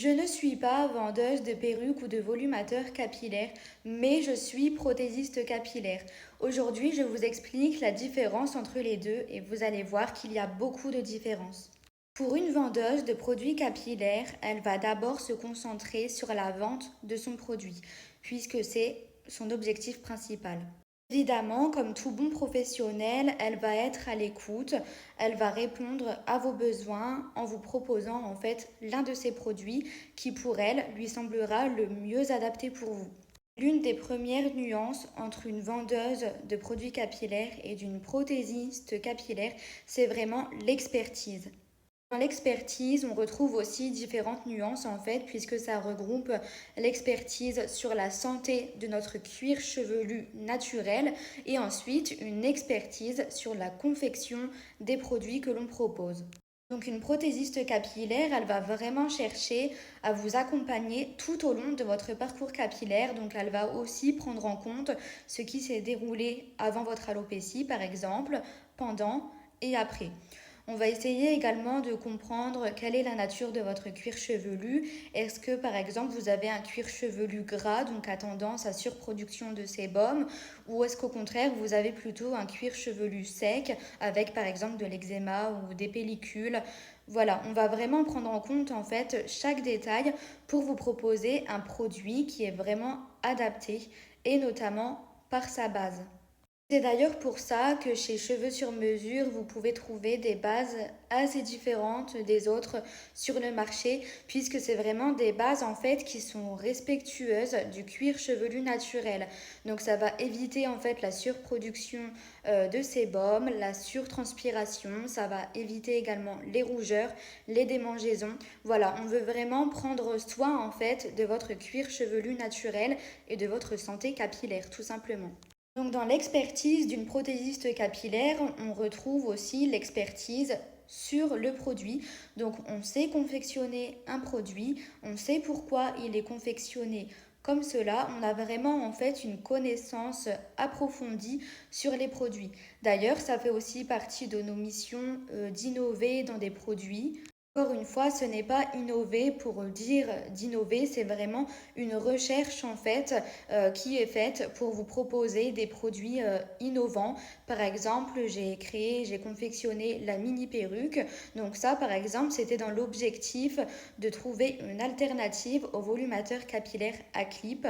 Je ne suis pas vendeuse de perruques ou de volumateurs capillaires, mais je suis prothésiste capillaire. Aujourd'hui, je vous explique la différence entre les deux et vous allez voir qu'il y a beaucoup de différences. Pour une vendeuse de produits capillaires, elle va d'abord se concentrer sur la vente de son produit, puisque c'est son objectif principal. Évidemment, comme tout bon professionnel, elle va être à l'écoute, elle va répondre à vos besoins en vous proposant en fait l'un de ses produits qui pour elle lui semblera le mieux adapté pour vous. L'une des premières nuances entre une vendeuse de produits capillaires et d'une prothésiste capillaire, c'est vraiment l'expertise. Dans l'expertise, on retrouve aussi différentes nuances en fait, puisque ça regroupe l'expertise sur la santé de notre cuir chevelu naturel et ensuite une expertise sur la confection des produits que l'on propose. Donc une prothésiste capillaire, elle va vraiment chercher à vous accompagner tout au long de votre parcours capillaire. Donc elle va aussi prendre en compte ce qui s'est déroulé avant votre alopécie par exemple, pendant et après. On va essayer également de comprendre quelle est la nature de votre cuir chevelu. Est-ce que par exemple vous avez un cuir chevelu gras, donc à tendance à surproduction de sébum, ou est-ce qu'au contraire vous avez plutôt un cuir chevelu sec avec par exemple de l'eczéma ou des pellicules. Voilà, on va vraiment prendre en compte en fait chaque détail pour vous proposer un produit qui est vraiment adapté et notamment par sa base. C'est d'ailleurs pour ça que chez Cheveux sur mesure, vous pouvez trouver des bases assez différentes des autres sur le marché, puisque c'est vraiment des bases en fait qui sont respectueuses du cuir chevelu naturel. Donc ça va éviter en fait la surproduction de sébum, la surtranspiration, ça va éviter également les rougeurs, les démangeaisons. Voilà, on veut vraiment prendre soin en fait de votre cuir chevelu naturel et de votre santé capillaire tout simplement. Donc dans l'expertise d'une prothésiste capillaire, on retrouve aussi l'expertise sur le produit. Donc on sait confectionner un produit, on sait pourquoi il est confectionné comme cela, on a vraiment en fait une connaissance approfondie sur les produits. D'ailleurs, ça fait aussi partie de nos missions d'innover dans des produits. Encore une fois, ce n'est pas innover pour dire d'innover, c'est vraiment une recherche en fait qui est faite pour vous proposer des produits innovants. Par exemple, j'ai confectionné la mini perruque. Donc ça, par exemple, c'était dans l'objectif de trouver une alternative au volumateur capillaire à clip.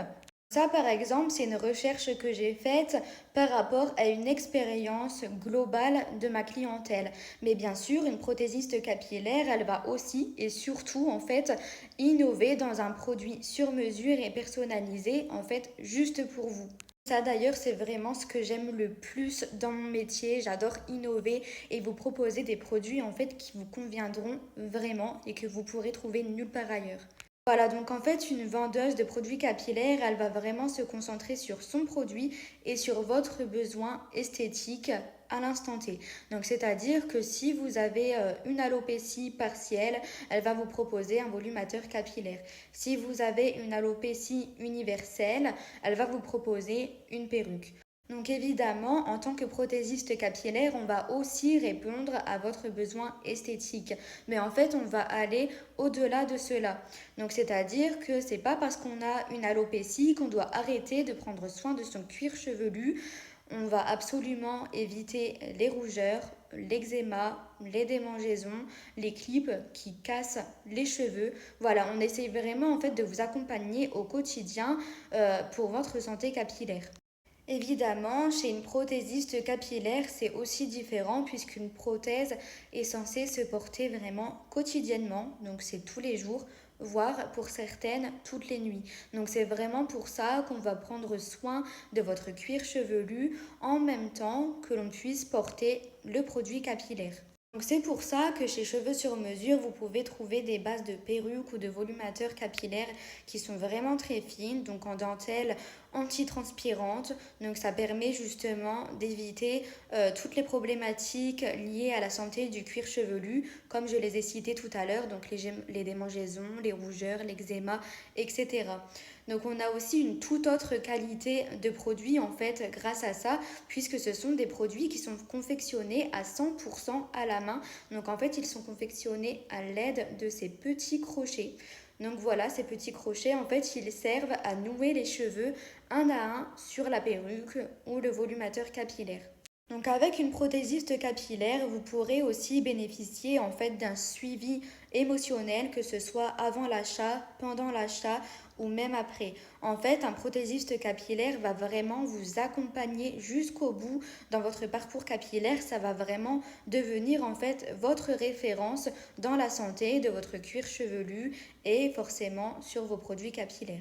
Ça, par exemple, c'est une recherche que j'ai faite par rapport à une expérience globale de ma clientèle. Mais bien sûr, une prothésiste capillaire, elle va aussi et surtout, en fait, innover dans un produit sur mesure et personnalisé, en fait, juste pour vous. Ça d'ailleurs, c'est vraiment ce que j'aime le plus dans mon métier. J'adore innover et vous proposer des produits en fait qui vous conviendront vraiment et que vous pourrez trouver nulle part ailleurs. Voilà, donc en fait, une vendeuse de produits capillaires, elle va vraiment se concentrer sur son produit et sur votre besoin esthétique à l'instant T. Donc, c'est-à-dire que si vous avez une alopécie partielle, elle va vous proposer un volumateur capillaire. Si vous avez une alopécie universelle, elle va vous proposer une perruque. Donc évidemment, en tant que prothésiste capillaire, on va aussi répondre à votre besoin esthétique. Mais en fait, on va aller au-delà de cela. Donc c'est-à-dire que c'est pas parce qu'on a une alopécie qu'on doit arrêter de prendre soin de son cuir chevelu. On va absolument éviter les rougeurs, l'eczéma, les démangeaisons, les clips qui cassent les cheveux. Voilà, on essaye vraiment en fait de vous accompagner au quotidien pour votre santé capillaire. Évidemment, chez une prothésiste capillaire, c'est aussi différent puisqu'une prothèse est censée se porter vraiment quotidiennement, donc c'est tous les jours, voire pour certaines toutes les nuits. Donc c'est vraiment pour ça qu'on va prendre soin de votre cuir chevelu en même temps que l'on puisse porter le produit capillaire. Donc c'est pour ça que chez Cheveux sur mesure, vous pouvez trouver des bases de perruques ou de volumateurs capillaires qui sont vraiment très fines, donc en dentelle antitranspirante. Donc ça permet justement d'éviter toutes les problématiques liées à la santé du cuir chevelu, comme je les ai citées tout à l'heure, donc les démangeaisons, les rougeurs, l'eczéma, etc. Donc on a aussi une toute autre qualité de produits en fait grâce à ça, puisque ce sont des produits qui sont confectionnés à 100% à la main. Donc en fait ils sont confectionnés à l'aide de ces petits crochets. Donc voilà, ces petits crochets, en fait, ils servent à nouer les cheveux un à un sur la perruque ou le volumateur capillaire. Donc avec une prothésiste capillaire, vous pourrez aussi bénéficier en fait d'un suivi émotionnel, que ce soit avant l'achat, pendant l'achat ou même après. En fait, un prothésiste capillaire va vraiment vous accompagner jusqu'au bout dans votre parcours capillaire. Ça va vraiment devenir en fait votre référence dans la santé de votre cuir chevelu et forcément sur vos produits capillaires.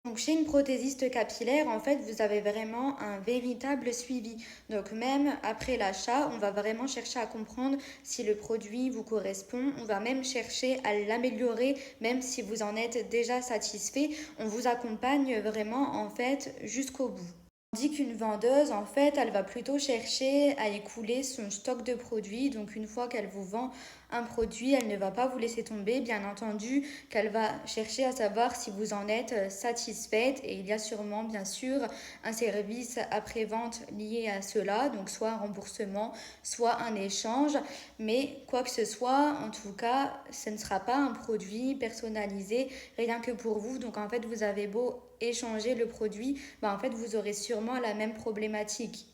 Donc chez une prothésiste capillaire, en fait, vous avez vraiment un véritable suivi. Donc même après l'achat, on va vraiment chercher à comprendre si le produit vous correspond. On va même chercher à l'améliorer, même si vous en êtes déjà satisfait. On vous accompagne vraiment en fait jusqu'au bout. Tandis qu'une vendeuse, en fait, elle va plutôt chercher à écouler son stock de produits. Donc, une fois qu'elle vous vend un produit, elle ne va pas vous laisser tomber. Bien entendu, qu'elle va chercher à savoir si vous en êtes satisfaite. Et il y a sûrement, bien sûr, un service après-vente lié à cela. Donc, soit un remboursement, soit un échange. Mais quoi que ce soit, en tout cas, ce ne sera pas un produit personnalisé rien que pour vous. Donc, en fait, vous avez beau échanger le produit, en fait vous aurez sûrement la même problématique.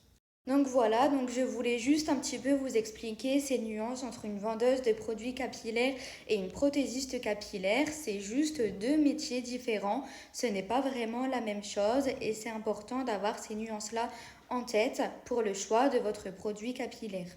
Donc voilà, donc je voulais juste un petit peu vous expliquer ces nuances entre une vendeuse de produits capillaires et une prothésiste capillaire. C'est juste deux métiers différents, ce n'est pas vraiment la même chose et c'est important d'avoir ces nuances-là en tête pour le choix de votre produit capillaire.